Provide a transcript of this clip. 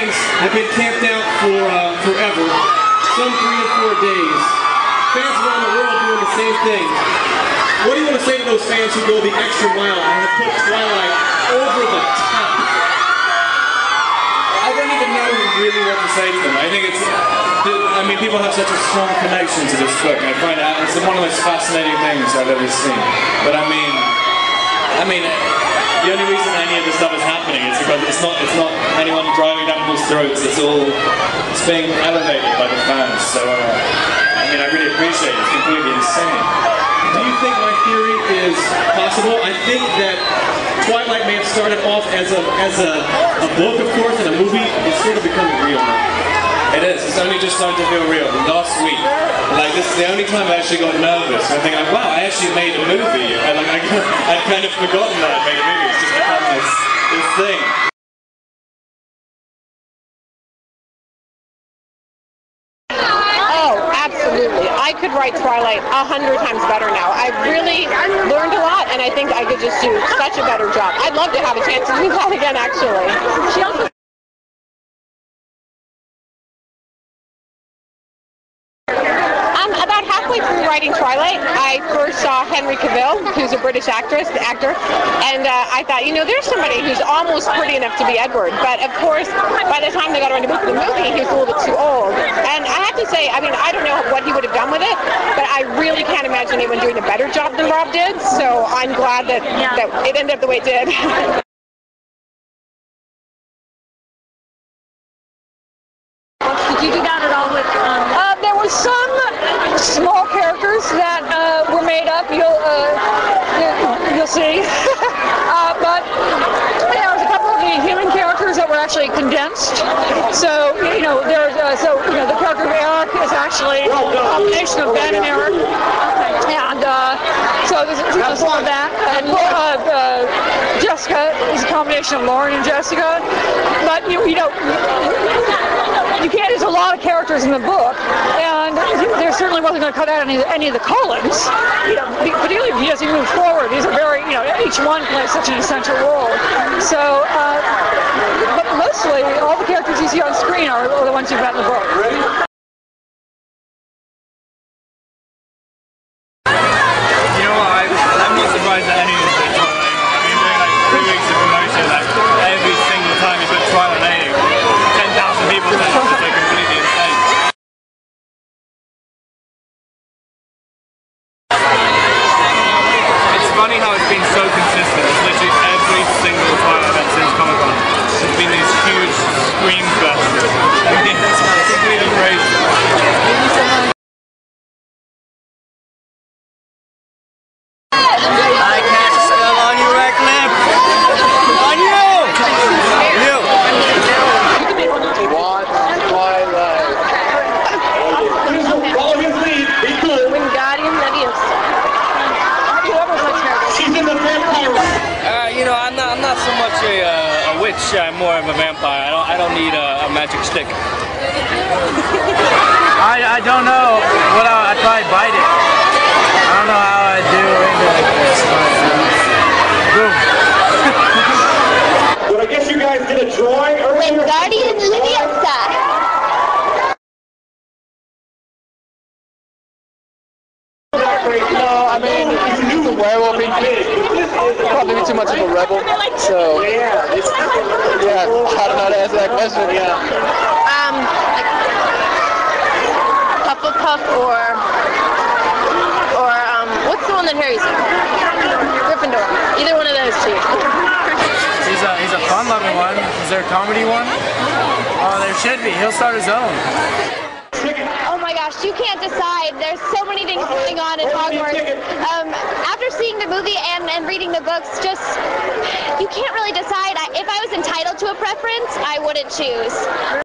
fans have been camped out for forever, some 3 or 4 days. Fans around the world doing the same thing. What do you want to say to those fans who go the extra mile and have put Twilight over the top? I don't even know really what to say to them. I think it's, I mean, people have such a strong connection to this book. I find it's one of the most fascinating things I've ever seen. But I mean, the only reason any of this stuff is happening is because it's not anyone driving down people's throats. It's being elevated by the fans. So I mean, I really appreciate it. It's completely insane. Do you think my theory is possible? I think that Twilight may have started off as a book, of course, and a movie. It's sort of becoming real now. It is. It's only just starting to feel real. Last week, like this is the only time I actually got nervous. I think, like, wow, I actually made a movie. And like, I'd kind of forgotten that I made a movie. It's just become this thing. Absolutely. I could write Twilight 100 times better now. I've really learned a lot, and I think I could just do such a better job. I'd love to have a chance to do that again, actually. She also about halfway through writing Twilight, I first saw Henry Cavill, who's a British actor, and I thought, you know, there's somebody who's almost pretty enough to be Edward. But of course, by the time they got around to making the movie, he was a little bit too old. And I have to say, I mean, I don't know what he would have done with it, but I really can't imagine anyone doing a better job than Rob did. So I'm glad that it ended up the way it did. Did you do that at all with? There were some small characters that were made up. You'll see, but there was a couple of the human characters that were actually condensed. So you know, there's the character of Eric is actually a combination of Ben and Eric, and so there's some of that. And Jessica is a combination of Lauren and Jessica, but you know. You can't. There's a lot of characters in the book, and there certainly wasn't going to cut out any of the Cullens. You know, particularly as he moves forward, these are very, you know, each one plays such an essential role. So, but mostly all the characters you see on screen are the ones you've met in the book. You know what? I'm not surprised at any of this Twilight. I've been doing like 3 weeks of promotion, like every single time you put Twilight name, 10,000 people say it's completely insane. It's funny how it's been so consistent. It's literally every single Twilight event since Comic-Con. There's been these huge scream fests. It's completely crazy. I cast a spell on you, Radcliffe! On you! You! Watch Twilight. Follow his lead. Be cool. Wingardium Leviosa. She's in the vampire. You know, I'm not so much a witch. I'm more of a vampire. I don't need a magic stick. I don't know what I'd probably bite it. I don't know how I'd do anything like this, but boom. Well, I guess you guys did a drawing earlier. Wingardium Leviosa. No, I mean, he's a werewolf. He'd probably be too much of a rebel. So, yeah, I don't know how to answer that question. Like Hufflepuff or what's the one that Harry's in? Gryffindor. Either one of those two. He's a fun-loving one. Is there a comedy one? Oh, there should be. He'll start his own. Oh my gosh, you can't decide. There's so many things going on in Hogwarts. After seeing the movie and reading the books, just, you can't really decide. If I was entitled to a preference, I wouldn't choose.